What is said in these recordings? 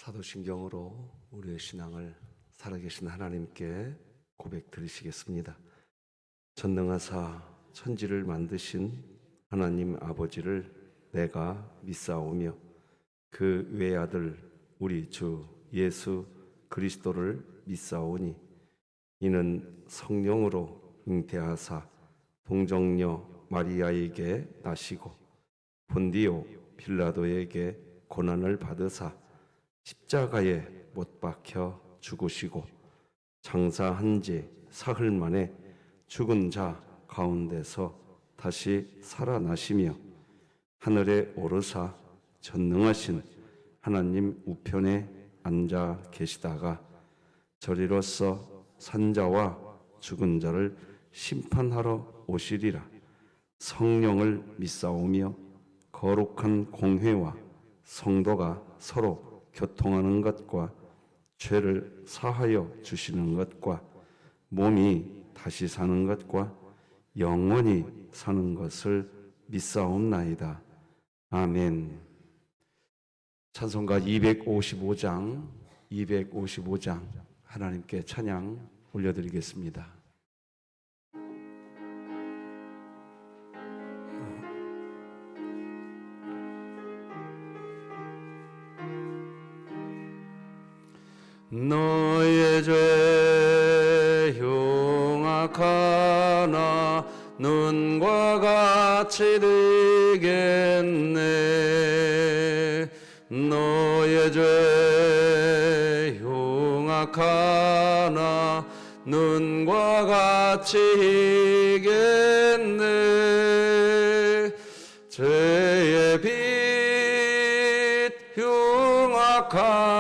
사도신경으로 우리의 신앙을 살아계신 하나님께 고백 드리시겠습니다. 전능하사 천지를 만드신 하나님 아버지를 내가 믿사오며 그 외아들 우리 주 예수 그리스도를 믿사오니 이는 성령으로 잉태하사 동정녀 마리아에게 나시고 본디오 빌라도에게 고난을 받으사 십자가에 못 박혀 죽으시고 장사한 지 사흘 만에 죽은 자 가운데서 다시 살아나시며 하늘에 오르사 전능하신 하나님 우편에 앉아 계시다가 저리로서 산자와 죽은 자를 심판하러 오시리라. 성령을 믿사오며 거룩한 공회와 성도가 서로 교통하는 것과 죄를 사하여 주시는 것과 몸이 다시 사는 것과 영원히 사는 것을 믿사옵나이다. 아멘. 찬송가 255장 하나님께 찬양 올려드리겠습니다. 너의 죄 흉악하나 눈과 같이 되겠네. 너의 죄 흉악하나 눈과 같이 이겠네. 죄의 빛 흉악하나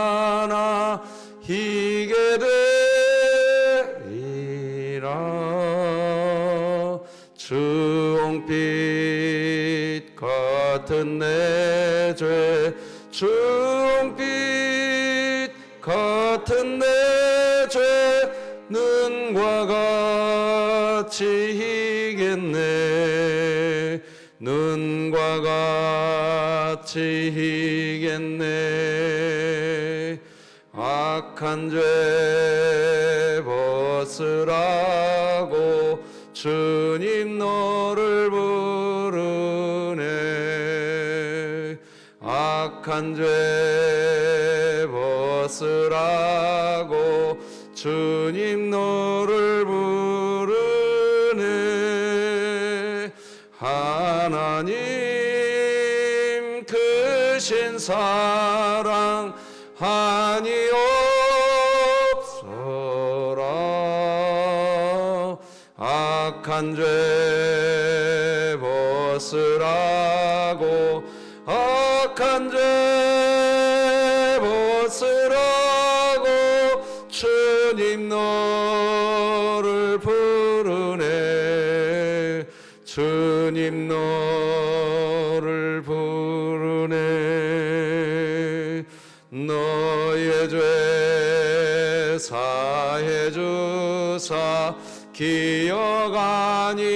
희게 되리라. 주홍빛 같은 내 죄 주홍빛 같은 내 죄 눈과 같이 희겠네. 눈과 같이 희겠네. 악한 죄 벗으라고 주님 너를 부르네. 악한 죄 벗으라고 주님 너를 부르네. 하나님 크신 사랑 한이 없어라. 악한 죄 벗으라고 악한 죄 벗으라고 주님 너를 부르네. 주님 너를 부르네. 너의 죄 사해 주사 기억 아니하시네.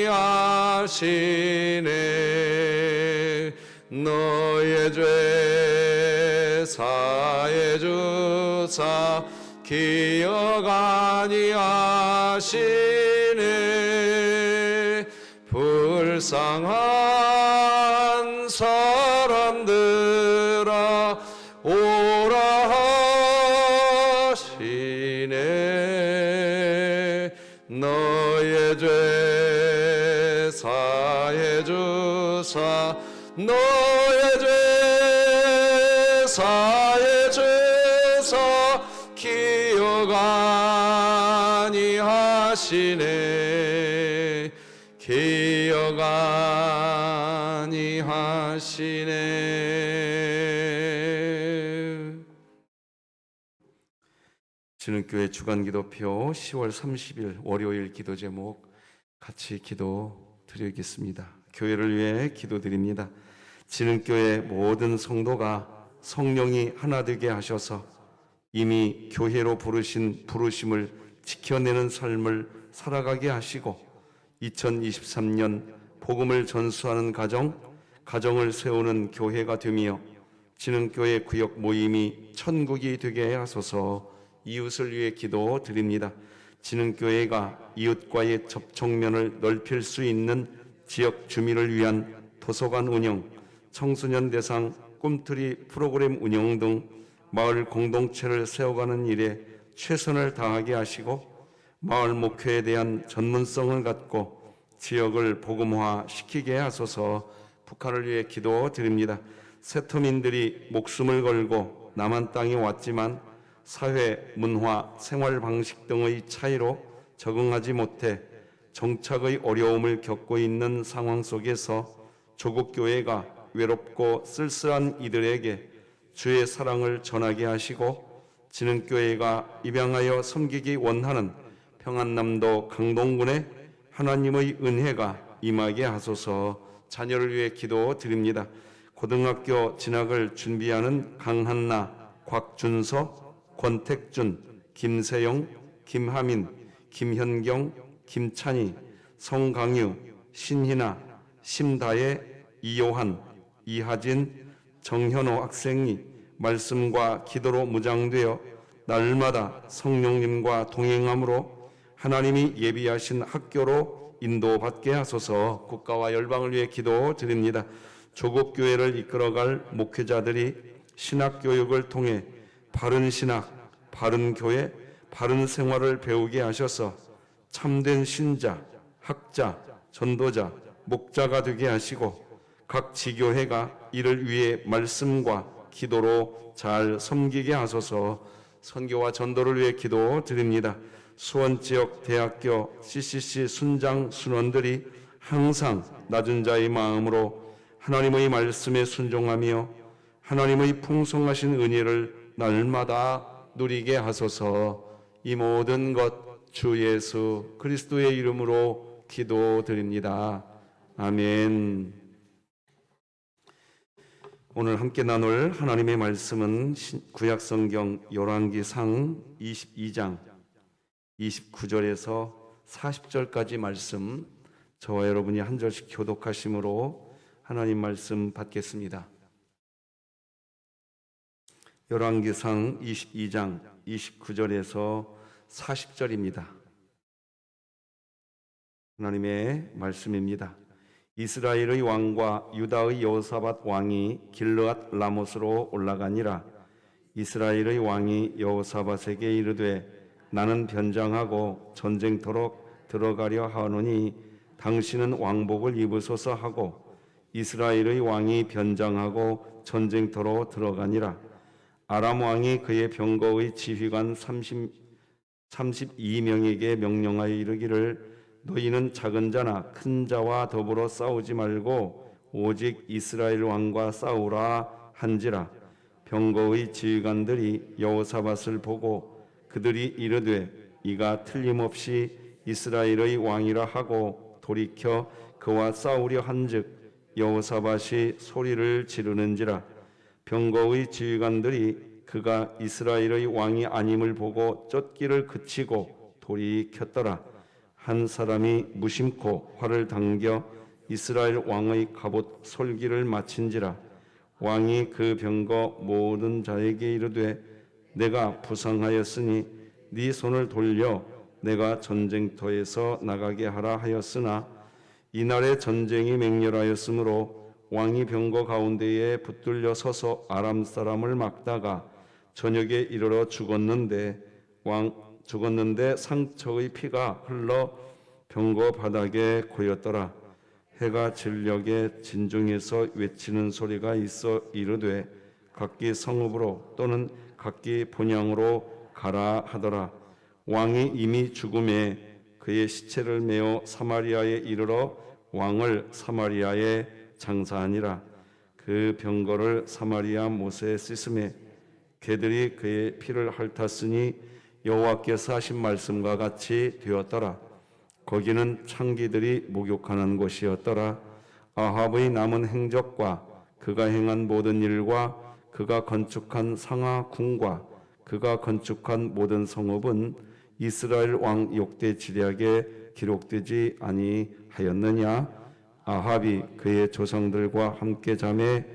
너의 죄 사해 주사 기억 아니하시네. 불쌍한 사람들아 오라 하시네. 너의 죄 사해 주사 너의 죄 사해 주사 기억 아니하시네. 기억 아니하시네. 진흥교회 주간기도표 10월 30일 월요일 기도 제목 같이 기도 드리겠습니다. 교회를 위해 기도드립니다. 진흥교회 모든 성도가 성령이 하나 되게 하셔서 이미 교회로 부르신 부르심을 지켜내는 삶을 살아가게 하시고 2023년 복음을 전수하는 가정을 세우는 교회가 되며 진흥교회 구역 모임이 천국이 되게 하소서. 이웃을 위해 기도드립니다. 진흥교회가 이웃과의 접촉면을 넓힐 수 있는 지역 주민을 위한 도서관 운영, 청소년 대상 꿈틀이 프로그램 운영 등 마을 공동체를 세워가는 일에 최선을 다하게 하시고, 마을 목회에 대한 전문성을 갖고 지역을 복음화시키게 하소서. 북한을 위해 기도드립니다. 세터민들이 목숨을 걸고 남한 땅에 왔지만 사회, 문화, 생활 방식 등의 차이로 적응하지 못해 정착의 어려움을 겪고 있는 상황 속에서 조국 교회가 외롭고 쓸쓸한 이들에게 주의 사랑을 전하게 하시고, 진흥교회가 입양하여 섬기기 원하는 평안남도 강동군에 하나님의 은혜가 임하게 하소서. 자녀를 위해 기도드립니다. 고등학교 진학을 준비하는 강한나, 곽준서, 권택준, 김세영, 김하민, 김현경, 김찬희, 성강유, 신희나, 심다혜, 이요한, 이하진, 정현호 학생이 말씀과 기도로 무장되어 날마다 성령님과 동행함으로 하나님이 예비하신 학교로 인도받게 하소서. 국가와 열방을 위해 기도드립니다. 조국 교회를 이끌어갈 목회자들이 신학 교육을 통해 바른 신학, 바른 교회, 바른 생활을 배우게 하셔서 참된 신자, 학자, 전도자, 목자가 되게 하시고, 각 지교회가 이를 위해 말씀과 기도로 잘 섬기게 하소서. 선교와 전도를 위해 기도드립니다. 수원 지역 대학교 CCC 순장 순원들이 항상 낮은 자의 마음으로 하나님의 말씀에 순종하며 하나님의 풍성하신 은혜를 날마다 누리게 하소서. 이 모든 것 주 예수 그리스도의 이름으로 기도드립니다. 아멘. 오늘 함께 나눌 하나님의 말씀은 구약성경 열왕기상 22장 29절에서 40절까지 말씀, 저와 여러분이 한 절씩 교독하심으로 하나님 말씀 받겠습니다. 열왕기상 22장 29절에서 40절입니다. 하나님의 말씀입니다. 이스라엘의 왕과 유다의 여호사밧 왕이 길르앗 라못으로 올라가니라. 이스라엘의 왕이 여호사밧에게 이르되 나는 변장하고 전쟁터로 들어가려 하노니 당신은 왕복을 입으소서 하고, 이스라엘의 왕이 변장하고 전쟁터로 들어가니라. 아람 왕이 그의 병거의 지휘관 32명에게 명령하여 이르기를 너희는 작은 자나 큰 자와 더불어 싸우지 말고 오직 이스라엘 왕과 싸우라 한지라. 병거의 지휘관들이 여호사밧을 보고 그들이 이르되 이가 틀림없이 이스라엘의 왕이라 하고 돌이켜 그와 싸우려 한즉 여호사밧이 소리를 지르는지라. 병거의 지휘관들이 그가 이스라엘의 왕이 아님을 보고 쫓기를 그치고 돌이켰더라. 한 사람이 무심코 활을 당겨 이스라엘 왕의 갑옷 솔기를 마친지라. 왕이 그 병거 모든 자에게 이르되 내가 부상하였으니 네 손을 돌려 내가 전쟁터에서 나가게 하라 하였으나 이날에 전쟁이 맹렬하였으므로 왕이 병거 가운데에 붙들려 서서 아람 사람을 막다가 저녁에 이르러 죽었는데 상처의 피가 흘러 병거 바닥에 고였더라. 해가 진녘에 진중에서 외치는 소리가 있어 이르되 각기 성읍으로 또는 각기 본향으로 가라 하더라. 왕이 이미 죽음에 그의 시체를 메어 사마리아에 이르러 왕을 사마리아에 장사하니라. 그 병거를 사마리아 못에 씻음에 개들이 그의 피를 핥았으니 여호와께서 하신 말씀과 같이 되었더라. 거기는 창기들이 목욕하는 곳이었더라. 아합의 남은 행적과 그가 행한 모든 일과 그가 건축한 상하궁과 그가 건축한 모든 성읍은 이스라엘 왕 역대 지략에 기록되지 아니하였느냐. 아합이 그의 조상들과 함께 잠에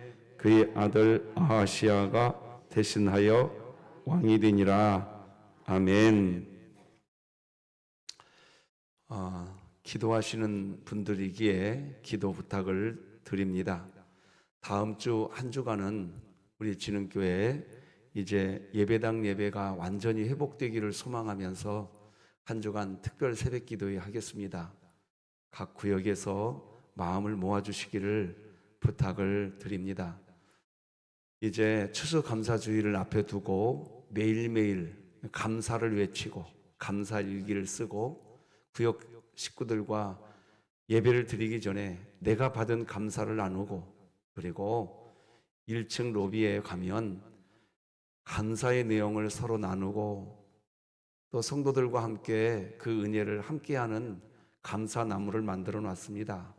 그의 아들 아하시야가 대신하여 왕이 되니라. 아멘. 기도하시는 분들이기에 기도 부탁을 드립니다. 다음 주 한 주간은 우리 진흥교회 이제 예배당 예배가 완전히 회복되기를 소망하면서 한 주간 특별 새벽 기도회 하겠습니다. 각 구역에서 마음을 모아주시기를 부탁을 드립니다. 이제 추수감사주의를 앞에 두고 매일매일 감사를 외치고 감사 일기를 쓰고 구역 식구들과 예배를 드리기 전에 내가 받은 감사를 나누고, 그리고 1층 로비에 가면 감사의 내용을 서로 나누고 또 성도들과 함께 그 은혜를 함께하는 감사 나무를 만들어 놨습니다.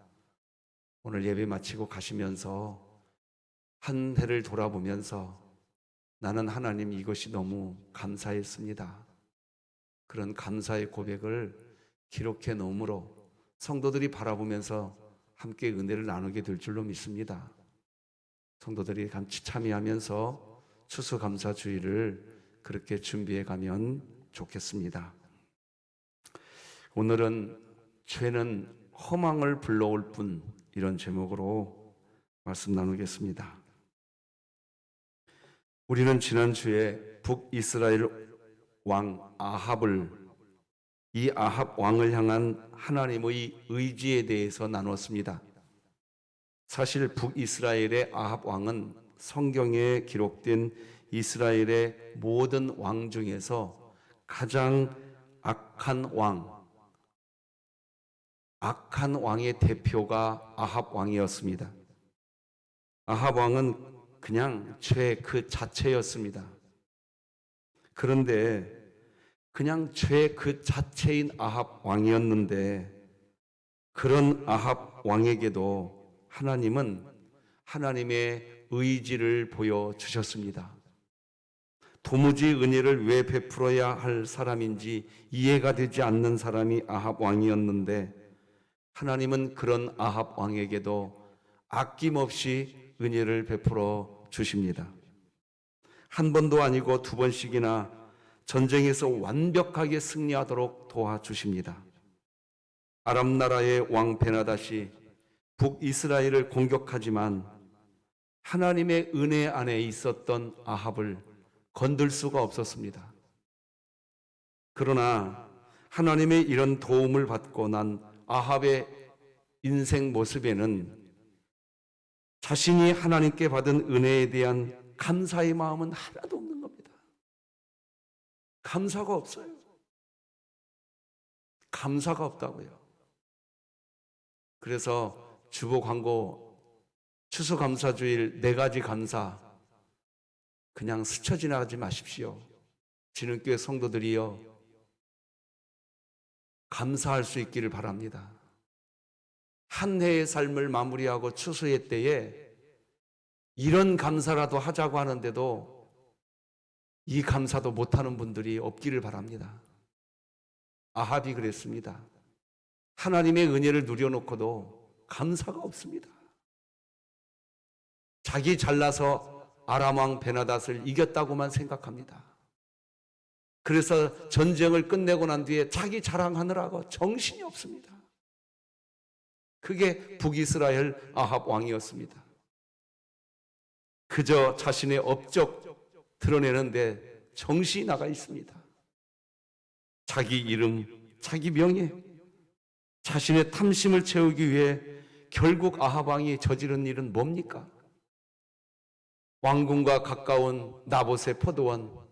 오늘 예배 마치고 가시면서 한 해를 돌아보면서 나는 하나님 이것이 너무 감사했습니다. 그런 감사의 고백을 기록해 놓음으로 성도들이 바라보면서 함께 은혜를 나누게 될 줄로 믿습니다. 성도들이 같이 참여하면서 추수감사주의를 그렇게 준비해 가면 좋겠습니다. 오늘은 죄는 허망을 불러올 뿐, 이런 제목으로 말씀 나누겠습니다. 우리는 지난주에 북이스라엘 왕 아합을, 이 아합 왕을 향한 하나님의 의지에 대해서 나눴습니다. 사실 북이스라엘의 아합 왕은 성경에 기록된 이스라엘의 모든 왕 중에서 가장 악한 왕의 대표가 아합 왕이었습니다. 아합 왕은 그냥 죄 그 자체였습니다. 그런데 그냥 죄 그 자체인 아합 왕이었는데, 그런 아합 왕에게도 하나님은 하나님의 의지를 보여주셨습니다. 도무지 은혜를 왜 베풀어야 할 사람인지 이해가 되지 않는 사람이 아합 왕이었는데, 하나님은 그런 아합 왕에게도 아낌없이 은혜를 베풀어 주십니다. 한 번도 아니고 두 번씩이나 전쟁에서 완벽하게 승리하도록 도와주십니다. 아람 나라의 왕 베나닷이 북이스라엘을 공격하지만 하나님의 은혜 안에 있었던 아합을 건들 수가 없었습니다. 그러나 하나님의 이런 도움을 받고 난 아합의 인생 모습에는 자신이 하나님께 받은 은혜에 대한 감사의 마음은 하나도 없는 겁니다. 감사가 없어요. 감사가 없다고요. 그래서 주보 광고 추수감사주일 4가지 감사 그냥 스쳐 지나가지 마십시오. 진흥교회 성도들이여, 감사할 수 있기를 바랍니다. 한 해의 삶을 마무리하고 추수의 때에 이런 감사라도 하자고 하는데도 이 감사도 못하는 분들이 없기를 바랍니다. 아합이 그랬습니다. 하나님의 은혜를 누려놓고도 감사가 없습니다. 자기 잘나서 아람 왕 베나닷을 이겼다고만 생각합니다. 그래서 전쟁을 끝내고 난 뒤에 자기 자랑하느라고 정신이 없습니다. 그게 북이스라엘 아합 왕이었습니다. 그저 자신의 업적 드러내는데 정신이 나가 있습니다. 자기 이름, 자기 명예, 자신의 탐심을 채우기 위해 결국 아합 왕이 저지른 일은 뭡니까? 왕궁과 가까운 나봇의 포도원,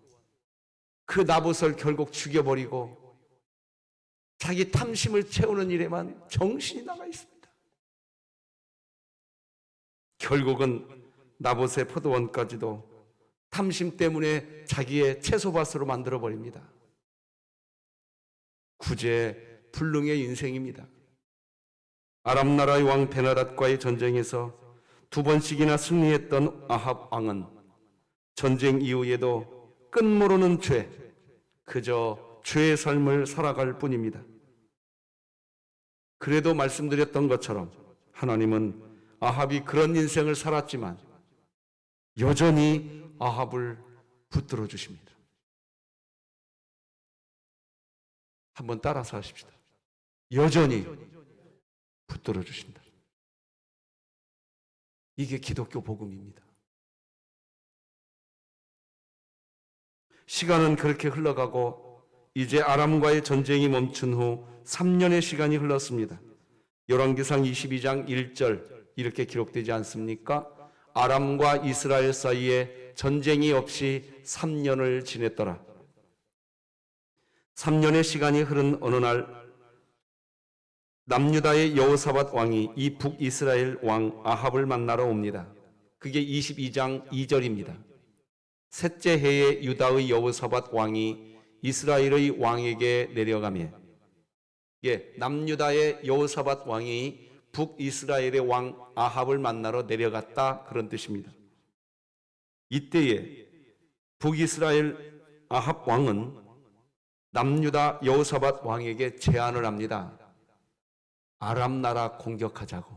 그 나봇을 결국 죽여버리고 자기 탐심을 채우는 일에만 정신이 나가 있습니다. 결국은 나봇의 포도원까지도 탐심 때문에 자기의 채소밭으로 만들어버립니다. 구제불능의 인생입니다. 아람 나라의 왕 베나닷과의 전쟁에서 2번씩이나 승리했던 아합 왕은 전쟁 이후에도 끝모르는 죄, 그저 죄의 삶을 살아갈 뿐입니다. 그래도 말씀드렸던 것처럼 하나님은 아합이 그런 인생을 살았지만 여전히 아합을 붙들어 주십니다. 한번 따라서 하십시다. 여전히 붙들어 주신다. 이게 기독교 복음입니다. 시간은 그렇게 흘러가고 이제 아람과의 전쟁이 멈춘 후 3년의 시간이 흘렀습니다. 열왕기상 22장 1절 이렇게 기록되지 않습니까? 아람과 이스라엘 사이에 전쟁이 없이 3년을 지냈더라. 3년의 시간이 흐른 어느 날 남유다의 여호사밧 왕이 이 북이스라엘 왕 아합을 만나러 옵니다. 그게 22장 2절입니다. 셋째 해에 유다의 여호사밧 왕이 이스라엘의 왕에게 내려가며, 남유다의 여호사밧 왕이 북이스라엘의 왕 아합을 만나러 내려갔다, 그런 뜻입니다. 이때에 북이스라엘 아합 왕은 남유다 여호사밧 왕에게 제안을 합니다. 아람 나라 공격하자고.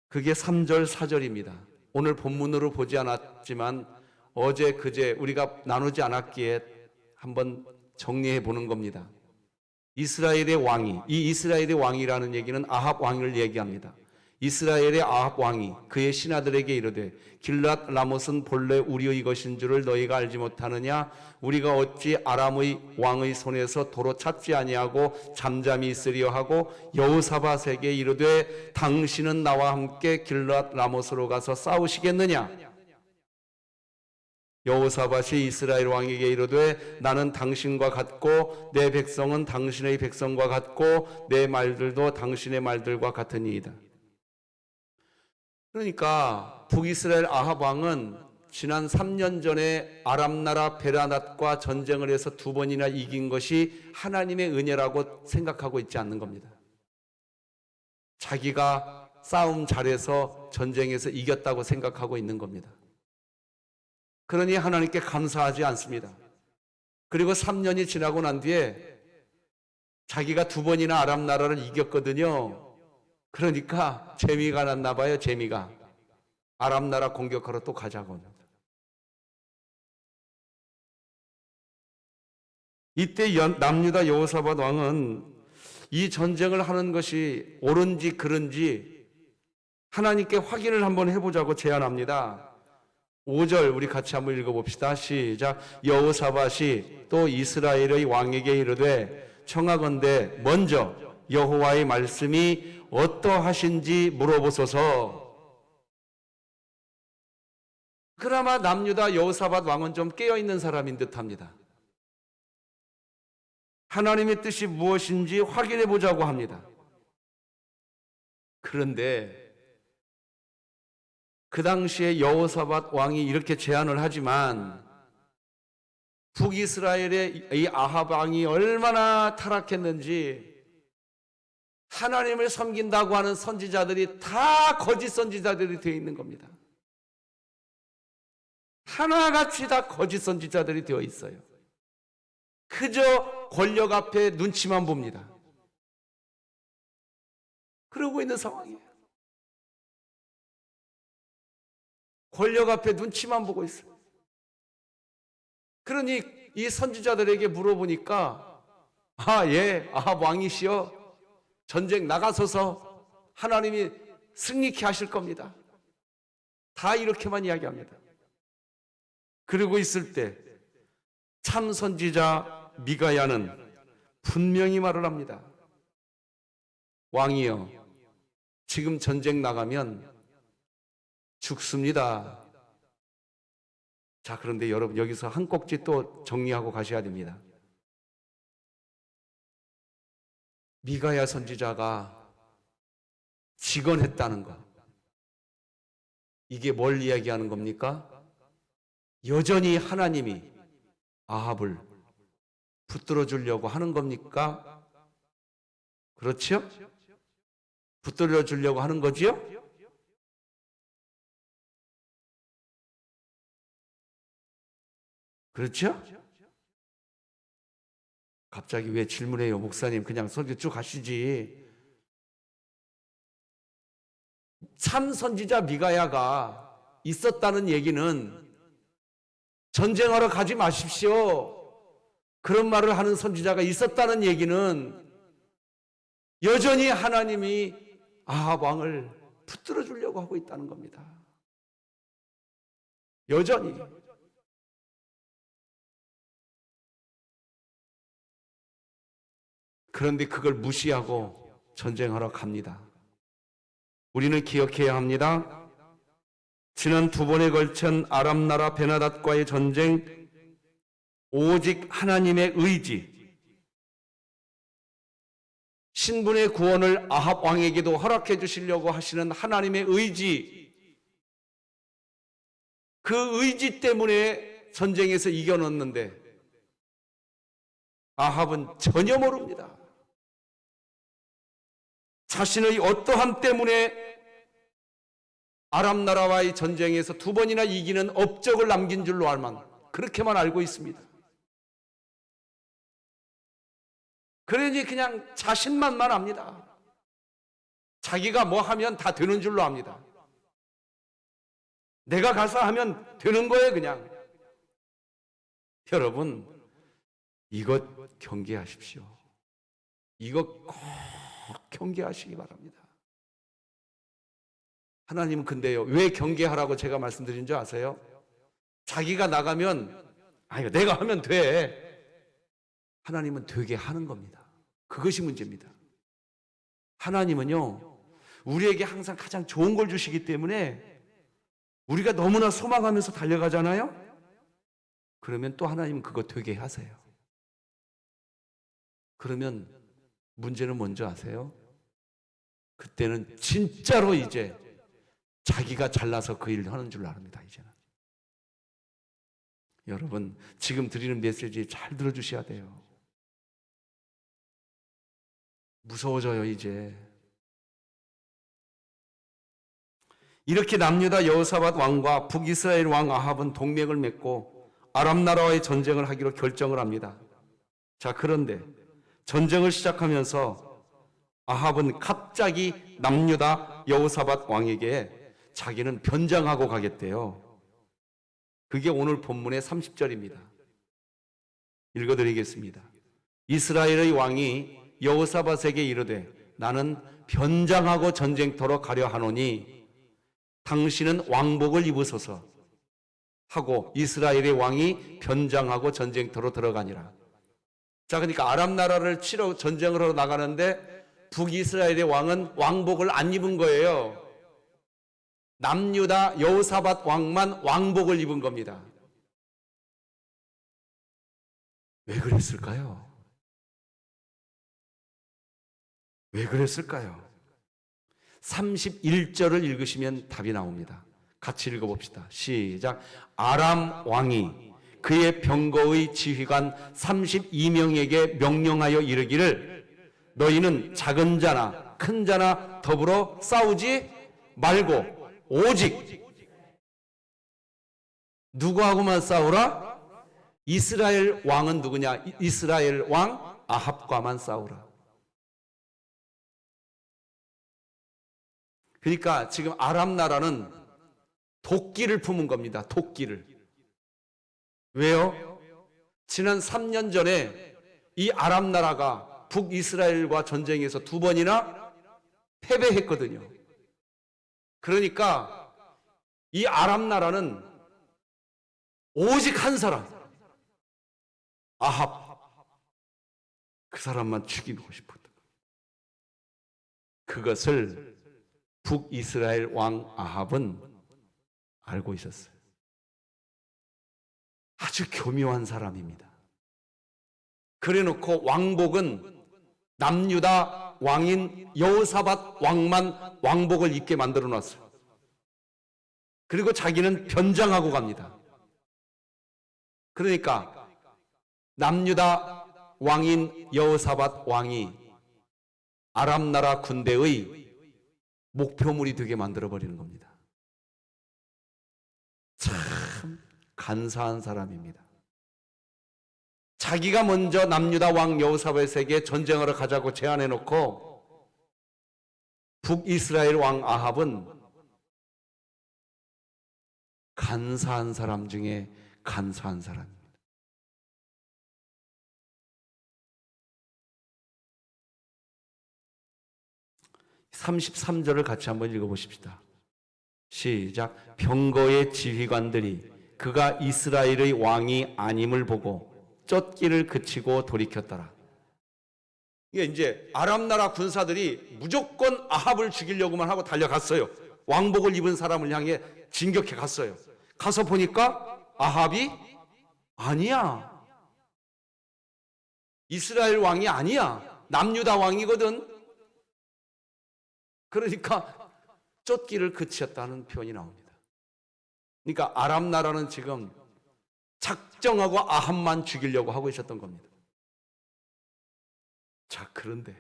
그게 3절 4절입니다. 오늘 본문으로 보지 않았지만 어제 그제 우리가 나누지 않았기에 한번 정리해 보는 겁니다. 이스라엘의 왕이, 이 이스라엘의 왕이라는 얘기는 아합 왕을 얘기합니다. 이스라엘의 아합 왕이 그의 신하들에게 이르되 길랏 라못은 본래 우리의 것인 줄을 너희가 알지 못하느냐? 우리가 어찌 아람의 왕의 손에서 도로 찾지 아니하고 잠잠히 있으려 하고 여호사밧에게 이르되 당신은 나와 함께 길랏 라못으로 가서 싸우시겠느냐? 여호사밧이 이스라엘 왕에게 이르되 나는 당신과 같고 내 백성은 당신의 백성과 같고 내 말들도 당신의 말들과 같으니이다. 그러니까 북이스라엘 아합 왕은 지난 3년 전에 아람 나라 베라낫과 전쟁을 해서 2번이나 이긴 것이 하나님의 은혜라고 생각하고 있지 않는 겁니다. 자기가 싸움 잘해서 전쟁에서 이겼다고 생각하고 있는 겁니다. 그러니 하나님께 감사하지 않습니다. 그리고 3년이 지나고 난 뒤에 자기가 2번이나 아람 나라를 이겼거든요. 그러니까 재미가 났나 봐요. 재미가. 아람 나라 공격하러 또 가자고 합니다. 이때 남유다 여호사밧 왕은 이 전쟁을 하는 것이 옳은지 그른지 하나님께 확인을 한번 해보자고 제안합니다. 5절 우리 같이 한번 읽어봅시다. 시작. 여호사밧이 또 이스라엘의 왕에게 이르되 청하건대 먼저 여호와의 말씀이 어떠하신지 물어보소서. 그나마 남유다 여호사밧 왕은 좀 깨어있는 사람인 듯합니다. 하나님의 뜻이 무엇인지 확인해 보자고 합니다. 그런데 그 당시에 여호사밧 왕이 이렇게 제안을 하지만 북이스라엘의 이 아합 왕이 얼마나 타락했는지 하나님을 섬긴다고 하는 선지자들이 다 거짓 선지자들이 되어 있는 겁니다. 하나같이 다 거짓 선지자들이 되어 있어요. 그저 권력 앞에 눈치만 봅니다. 그러고 있는 상황이에요. 권력 앞에 눈치만 보고 있어요. 그러니 이 선지자들에게 물어보니까 아합 왕이시여 전쟁 나가소서 하나님이 승리케 하실 겁니다. 다 이렇게만 이야기합니다. 그러고 있을 때 참 선지자 미가야는 분명히 말을 합니다. 왕이여, 지금 전쟁 나가면 죽습니다. 자, 그런데 여러분 여기서 한 꼭지 또 정리하고 가셔야 됩니다. 미가야 선지자가 직언했다는 것, 이게 뭘 이야기하는 겁니까? 여전히 하나님이 아합을 붙들어 주려고 하는 겁니까? 그렇죠? 붙들어 주려고 하는 거지요? 그렇죠? 갑자기 왜 질문해요, 목사님? 그냥 설교 쭉 하시지. 참 선지자 미가야가 있었다는 얘기는 전쟁하러 가지 마십시오, 그런 말을 하는 선지자가 있었다는 얘기는 여전히 하나님이 아합 왕을 붙들어 주려고 하고 있다는 겁니다. 여전히. 그런데 그걸 무시하고 전쟁하러 갑니다. 우리는 기억해야 합니다. 지난 2번에 걸친 아람 나라 베나닷과의 전쟁, 오직 하나님의 의지, 신분의 구원을 아합 왕에게도 허락해 주시려고 하시는 하나님의 의지, 그 의지 때문에 전쟁에서 이겨냈는데 아합은 전혀 모릅니다. 자신의 어떠함 때문에 아람 나라와의 전쟁에서 2번이나 이기는 업적을 남긴 줄로 알만, 그렇게만 알고 있습니다. 그러니 그냥 자신만만 압니다. 자기가 뭐 하면 다 되는 줄로 압니다. 내가 가서 하면 되는 거예요, 그냥. 여러분, 이것 경계하십시오. 이것 꼭 경계하시기 바랍니다. 하나님은 근데요, 왜 경계하라고 제가 말씀드린 줄 아세요? 자기가 나가면 이거 내가 하면 돼. 하나님은 되게 하는 겁니다. 그것이 문제입니다. 하나님은요, 우리에게 항상 가장 좋은 걸 주시기 때문에 우리가 너무나 소망하면서 달려가잖아요? 그러면 또 하나님은 그거 되게 하세요. 그러면 문제는 뭔지 아세요? 그때는 진짜로 이제 자기가 잘나서 그 일을 하는 줄 압니다, 이제는. 여러분, 지금 드리는 메시지 잘 들어주셔야 돼요. 무서워져요, 이제. 이렇게 남유다 여호사밧 왕과 북이스라엘 왕 아합은 동맹을 맺고 아람 나라와의 전쟁을 하기로 결정을 합니다. 자, 그런데 전쟁을 시작하면서 아합은 갑자기 남유다 여호사밧 왕에게 자기는 변장하고 가겠대요. 그게 오늘 본문의 30절입니다. 읽어드리겠습니다. 이스라엘의 왕이 여호사밧에게 이르되 나는 변장하고 전쟁터로 가려 하노니 당신은 왕복을 입으소서 하고 이스라엘의 왕이 변장하고 전쟁터로 들어가니라. 자, 그러니까 아람 나라를 치러 전쟁을 하러 나가는데 북이스라엘의 왕은 왕복을 안 입은 거예요. 남유다 여호사밧 왕만 왕복을 입은 겁니다. 왜 그랬을까요? 왜 그랬을까요? 31절을 읽으시면 답이 나옵니다. 같이 읽어봅시다. 시작. 아람 왕이 그의 병거의 지휘관 32명에게 명령하여 이르기를 너희는 작은 자나 큰 자나 더불어 싸우지 말고 오직 누구하고만 싸우라? 이스라엘 왕은 누구냐? 이스라엘 왕 아합과만 싸우라. 그러니까 지금 아람 나라는 도끼를 품은 겁니다. 도끼를. 왜요? 지난 3년 전에 이 아람 나라가 북이스라엘과 전쟁에서 2번이나 패배했거든요. 그러니까 이 아람 나라는 오직 한 사람, 아합, 그 사람만 죽이고 싶었다. 그것을 북이스라엘 왕 아합은 알고 있었어요. 아주 교묘한 사람입니다. 그래놓고 왕복은 남유다 왕인 여호사밧 왕만 왕복을 입게 만들어 놨어요. 그리고 자기는 변장하고 갑니다. 그러니까 남유다 왕인 여호사밧 왕이 아람 나라 군대의 목표물이 되게 만들어버리는 겁니다. 참 간사한 사람입니다. 자기가 먼저 남유다 왕 여호사밧에게 전쟁하러 가자고 제안해놓고 북이스라엘 왕 아합은 간사한 사람 중에 간사한 사람입니다. 33절을 같이 한번 읽어보십시다. 시작. 병거의 지휘관들이 그가 이스라엘의 왕이 아님을 보고 쫓기를 그치고 돌이켰더라. 이게 이제 아람 나라 군사들이 무조건 아합을 죽이려고만 하고 달려갔어요. 왕복을 입은 사람을 향해 진격해 갔어요. 가서 보니까 아합이 아니야. 이스라엘 왕이 아니야. 남유다 왕이거든. 그러니까 쫓기를 그치었다는 표현이 나옵니다. 그러니까 아람 나라는 지금 작정하고 아합만 죽이려고 하고 있었던 겁니다. 자, 그런데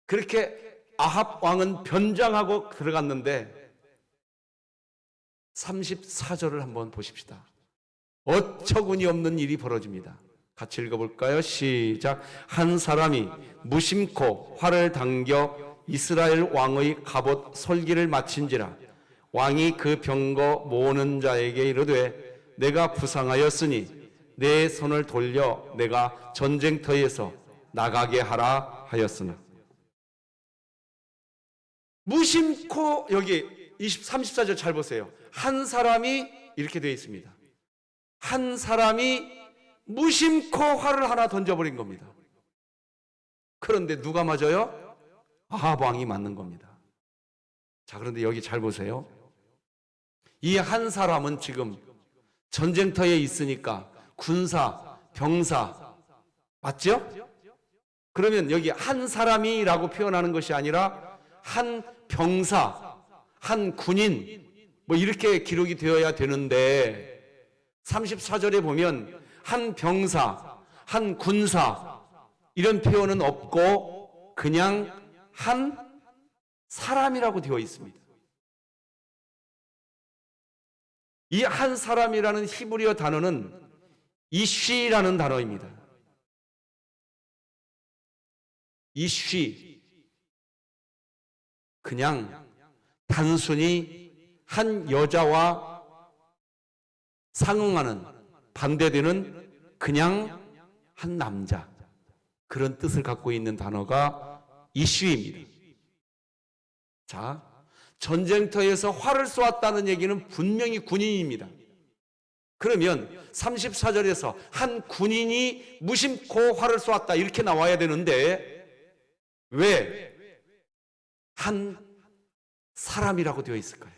그렇게 아합 왕은 변장하고 들어갔는데 34절을 한번 보십시다. 어처구니 없는 일이 벌어집니다. 같이 읽어볼까요? 시작. 한 사람이 무심코 활을 당겨 이스라엘 왕의 갑옷 솔기를 마친지라. 왕이 그 병거 모으는 자에게 이르되 내가 부상하였으니 내 손을 돌려 내가 전쟁터에서 나가게 하라 하였으나. 무심코, 여기 34절 잘 보세요. 한 사람이 이렇게 되어 있습니다. 한 사람이 무심코 활을 하나 던져버린 겁니다. 그런데 누가 맞아요? 아합 왕이 맞는 겁니다. 자, 그런데 여기 잘 보세요. 이 한 사람은 지금 전쟁터에 있으니까 군사, 병사 맞죠? 그러면 여기 한 사람이라고 표현하는 것이 아니라 한 병사, 한 군인 뭐 이렇게 기록이 되어야 되는데 34절에 보면 한 병사, 한 군사 이런 표현은 없고 그냥 한 사람이라고 되어 있습니다. 이 한 사람이라는 히브리어 단어는 이쉬라는 단어입니다. 이쉬, 그냥 단순히 한 여자와 상응하는, 반대되는 그냥 한 남자, 그런 뜻을 갖고 있는 단어가 이쉬입니다. 자, 전쟁터에서 활을 쏘았다는 얘기는 분명히 군인입니다. 그러면 34절에서 한 군인이 무심코 활을 쏘았다 이렇게 나와야 되는데 왜 한 사람이라고 되어 있을까요?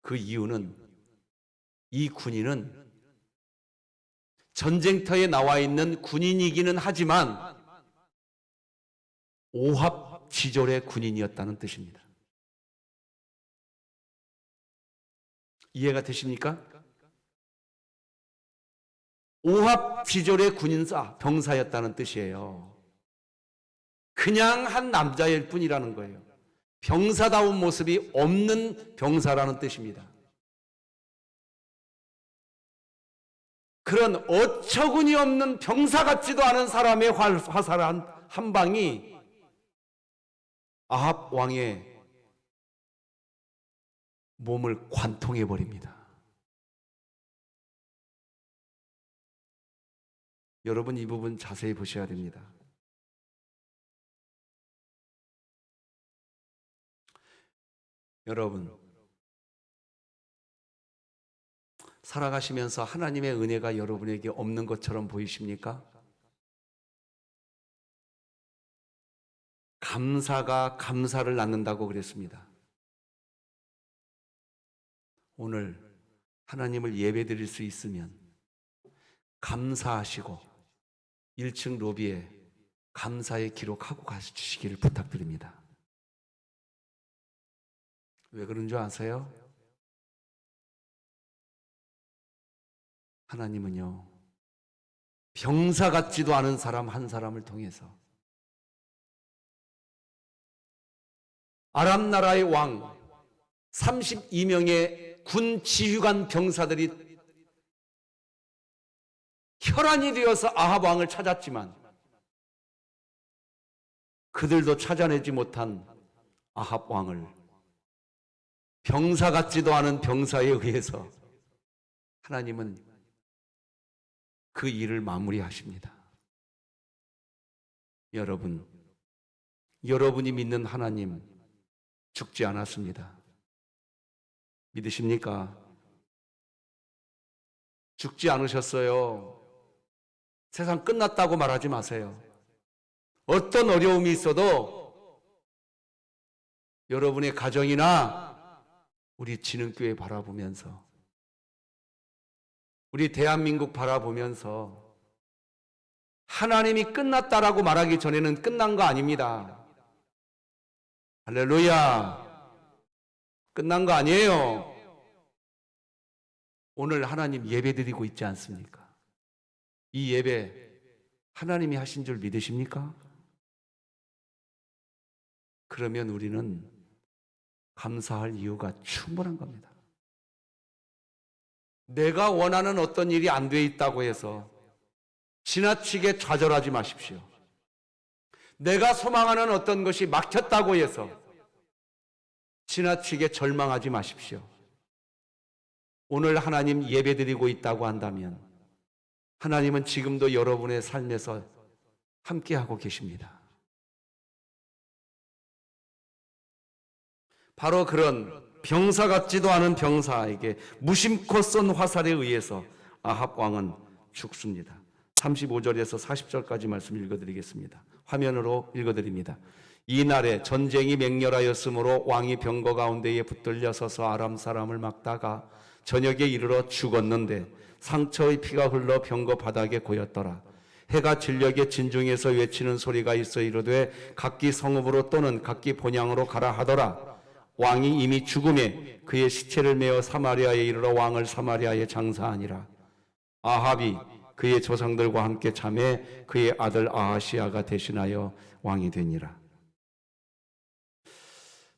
그 이유는 이 군인은 전쟁터에 나와 있는 군인이기는 하지만 오합지졸의 군인이었다는 뜻입니다. 이해가 되십니까? 오합지졸의 군인사, 병사였다는 뜻이에요. 그냥 한 남자일 뿐이라는 거예요. 병사다운 모습이 없는 병사라는 뜻입니다. 그런 어처구니 없는 병사 같지도 않은 사람의 화살 한 방이 아합 왕의 몸을 관통해 버립니다. 여러분, 이 부분 자세히 보셔야 됩니다. 여러분, 살아가시면서 하나님의 은혜가 여러분에게 없는 것처럼 보이십니까? 감사가 감사를 낳는다고 그랬습니다. 오늘 하나님을 예배드릴 수 있으면 감사하시고 1층 로비에 감사의 기록하고 가주시기를 부탁드립니다. 왜 그런 줄 아세요? 하나님은요, 병사 같지도 않은 사람 한 사람을 통해서 아람 나라의 왕 32명의 군 지휘관 병사들이 혈안이 되어서 아합 왕을 찾았지만 그들도 찾아내지 못한 아합 왕을 병사 같지도 않은 병사에 의해서 하나님은 그 일을 마무리하십니다. 여러분, 여러분이 믿는 하나님 죽지 않았습니다. 믿으십니까? 죽지 않으셨어요. 세상 끝났다고 말하지 마세요. 어떤 어려움이 있어도 여러분의 가정이나 우리 진흥교회 바라보면서, 우리 대한민국 바라보면서 하나님이 끝났다라고 말하기 전에는 끝난 거 아닙니다. 할렐루야. 끝난 거 아니에요. 오늘 하나님 예배 드리고 있지 않습니까? 이 예배 하나님이 하신 줄 믿으십니까? 그러면 우리는 감사할 이유가 충분한 겁니다. 내가 원하는 어떤 일이 안 돼 있다고 해서 지나치게 좌절하지 마십시오. 내가 소망하는 어떤 것이 막혔다고 해서 지나치게 절망하지 마십시오. 오늘 하나님 예배드리고 있다고 한다면 하나님은 지금도 여러분의 삶에서 함께하고 계십니다. 바로 그런 병사 같지도 않은 병사에게 무심코 쏜 화살에 의해서 아합 왕은 죽습니다. 35절에서 40절까지 말씀 읽어드리겠습니다. 화면으로 읽어드립니다. 이날에 전쟁이 맹렬하였으므로 왕이 병거 가운데에 붙들려 서서 아람 사람을 막다가 저녁에 이르러 죽었는데 상처의 피가 흘러 병거 바닥에 고였더라. 해가 진녘에 진중에서 외치는 소리가 있어 이르되 각기 성읍으로 또는 각기 본향으로 가라 하더라. 왕이 이미 죽음에 그의 시체를 메어 사마리아에 이르러 왕을 사마리아에 장사하니라. 아합이 그의 조상들과 함께 잠에 그의 아들 아하시아가 대신하여 왕이 되니라.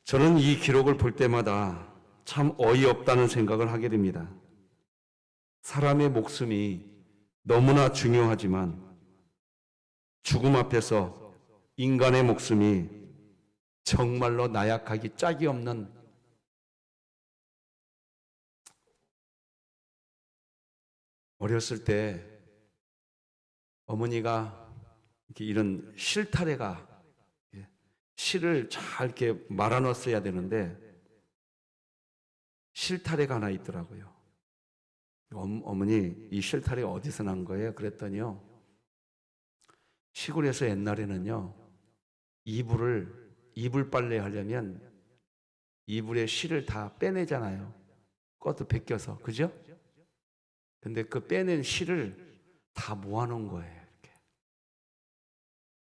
저는 이 기록을 볼 때마다 참 어이없다는 생각을 하게 됩니다. 사람의 목숨이 너무나 중요하지만 죽음 앞에서 인간의 목숨이 정말로 나약하기 짝이 없는, 어렸을 때 어머니가 이렇게 이런 실타래가, 실을 잘 이렇게 말아 넣었어야 되는데 실타래가 하나 있더라고요. 어머니, 이 실타래 어디서 난 거예요? 그랬더니요, 시골에서 옛날에는요, 이불 빨래 하려면 이불에 실을 다 빼내잖아요. 그것도 벗겨서, 그죠? 근데 그 빼낸 실을 다 모아놓은 거예요. 이렇게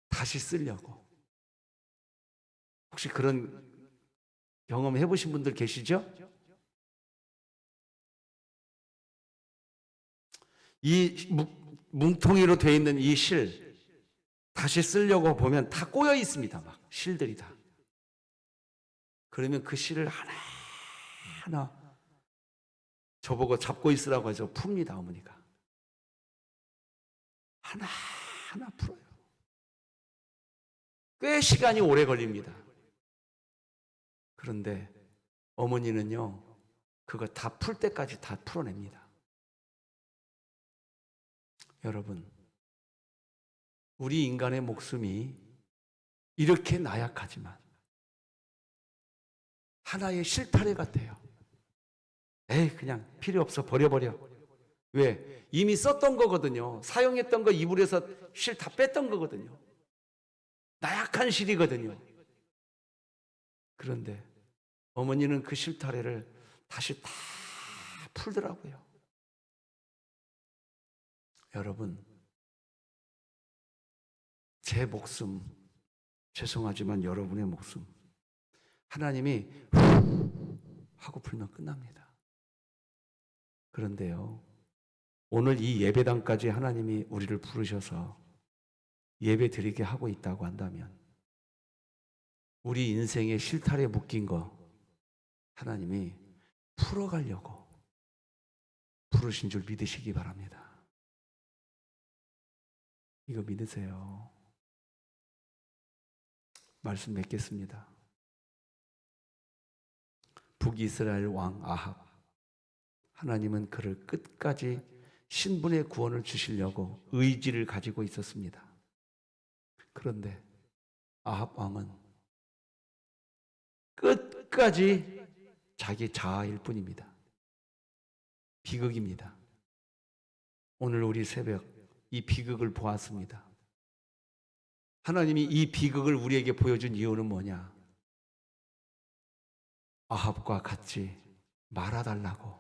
다시 쓰려고. 혹시 그런 경험 해보신 분들 계시죠? 이 뭉텅이로 되어 있는 이 실 다시 쓰려고 보면 다 꼬여 있습니다. 막 실들이 다. 그러면 그 실을 하나하나 저보고 잡고 있으라고 해서 풉니다. 어머니가 하나하나 풀어요. 꽤 시간이 오래 걸립니다. 그런데 어머니는요, 그거 다 풀 때까지 다 풀어냅니다. 여러분, 우리 인간의 목숨이 이렇게 나약하지만 하나의 실타래 같아요. 에이, 그냥 필요 없어, 버려버려. 왜? 이미 썼던 거거든요. 사용했던 거 이불에서 실 다 뺐던 거거든요. 나약한 실이거든요. 그런데 어머니는 그 실타래를 다시 다 풀더라고요. 여러분, 제 목숨, 죄송하지만 여러분의 목숨, 하나님이 하고 풀면 끝납니다. 그런데요, 오늘 이 예배당까지 하나님이 우리를 부르셔서 예배 드리게 하고 있다고 한다면 우리 인생의 실타래 묶인 거 하나님이 풀어가려고 부르신 줄 믿으시기 바랍니다. 이거 믿으세요? 말씀 맺겠습니다. 북이스라엘 왕 아합, 하나님은 그를 끝까지 신분의 구원을 주시려고 의지를 가지고 있었습니다. 그런데 아합 왕은 끝까지 자기 자아일 뿐입니다. 비극입니다. 오늘 우리 새벽 이 비극을 보았습니다. 하나님이 이 비극을 우리에게 보여준 이유는 뭐냐? 아합과 같이 말아달라고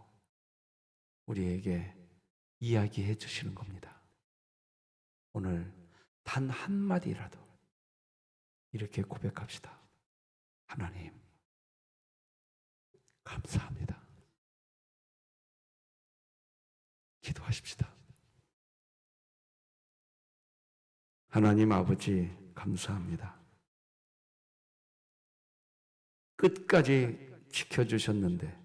우리에게 이야기해 주시는 겁니다. 오늘 단 한마디라도 이렇게 고백합시다. 하나님, 감사합니다. 기도하십시다. 하나님 아버지, 감사합니다. 끝까지 지켜주셨는데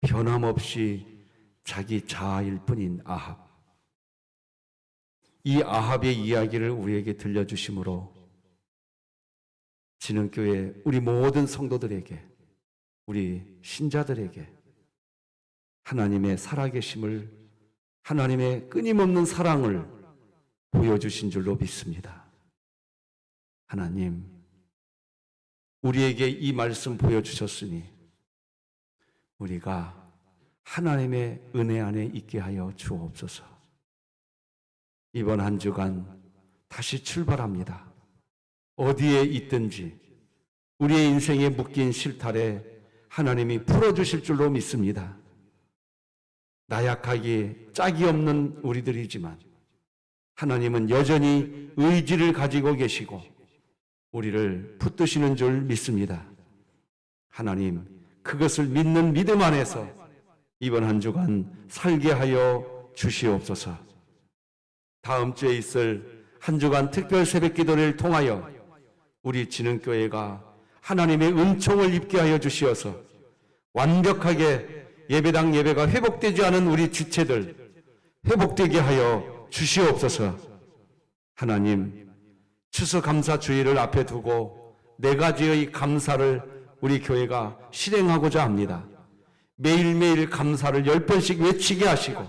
변함없이 자기 자아일 뿐인 아합, 이 아합의 이야기를 우리에게 들려주심으로 진흥교회 우리 모든 성도들에게, 우리 신자들에게 하나님의 살아계심을, 하나님의 끊임없는 사랑을 보여주신 줄로 믿습니다. 하나님, 우리에게 이 말씀 보여주셨으니 우리가 하나님의 은혜 안에 있게 하여 주옵소서. 이번 한 주간 다시 출발합니다. 어디에 있든지 우리의 인생에 묶인 실타래 하나님이 풀어주실 줄로 믿습니다. 나약하기 짝이 없는 우리들이지만 하나님은 여전히 의지를 가지고 계시고 우리를 붙드시는 줄 믿습니다. 하나님, 그것을 믿는 믿음 안에서 이번 한 주간 살게 하여 주시옵소서. 다음 주에 있을 한 주간 특별 새벽 기도를 통하여 우리 진흥교회가 하나님의 은총을 입게 하여 주시어서 완벽하게 예배당 예배가 회복되지 않은 우리 지체들 회복되게 하여 주시옵소서. 하나님, 추수감사 주일을 앞에 두고 4가지의 감사를 우리 교회가 실행하고자 합니다. 매일매일 감사를 10번씩 외치게 하시고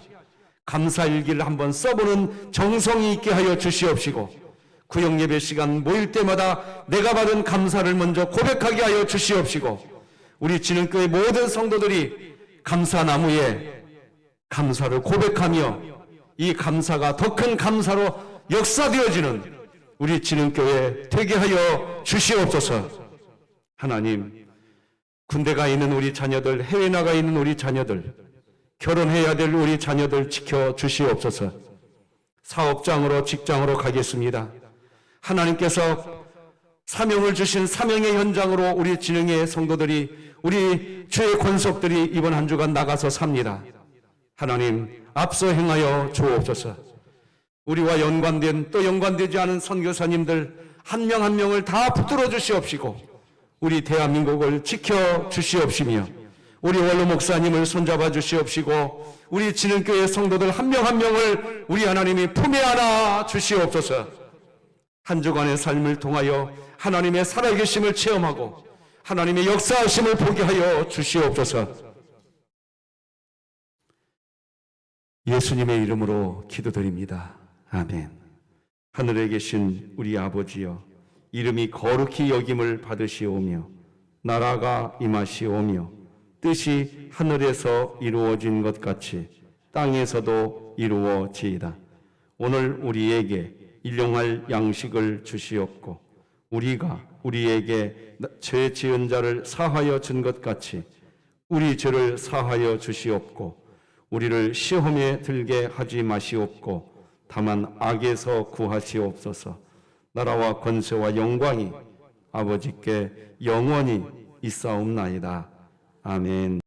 감사일기를 한번 써보는 정성이 있게 하여 주시옵시고 구역예배 시간 모일 때마다 내가 받은 감사를 먼저 고백하게 하여 주시옵시고 우리 진흥교회 모든 성도들이 감사나무에 감사를 고백하며 이 감사가 더 큰 감사로 역사되어지는 우리 진흥교회 되게 하여 주시옵소서. 하나님, 군대 가 있는 우리 자녀들, 해외 나가 있는 우리 자녀들, 결혼해야 될 우리 자녀들 지켜주시옵소서. 사업장으로 직장으로 가겠습니다. 하나님께서 사명을 주신 사명의 현장으로 우리 진흥의 성도들이, 우리 주의 권속들이 이번 한 주간 나가서 삽니다. 하나님, 앞서 행하여 주옵소서. 우리와 연관된 또 연관되지 않은 선교사님들 한 명 한 명을 다 붙들어 주시옵시고 우리 대한민국을 지켜 주시옵시며 우리 원로 목사님을 손잡아 주시옵시고 우리 진흥교회 성도들 한 명 한 명을 우리 하나님이 품에 안아 주시옵소서. 한 주간의 삶을 통하여 하나님의 살아계심을 체험하고 하나님의 역사하심을 보게 하여 주시옵소서. 예수님의 이름으로 기도드립니다. 아멘. 하늘에 계신 우리 아버지여, 이름이 거룩히 여김을 받으시오며 나라가 임하시오며 뜻이 하늘에서 이루어진 것 같이 땅에서도 이루어지이다. 오늘 우리에게 일용할 양식을 주시옵고 우리가 우리에게 죄 지은 자를 사하여 준 것 같이 우리 죄를 사하여 주시옵고 우리를 시험에 들게 하지 마시옵고 다만 악에서 구하시옵소서. 나라와 권세와 영광이 아버지께 영원히 있사옵나이다. 아멘.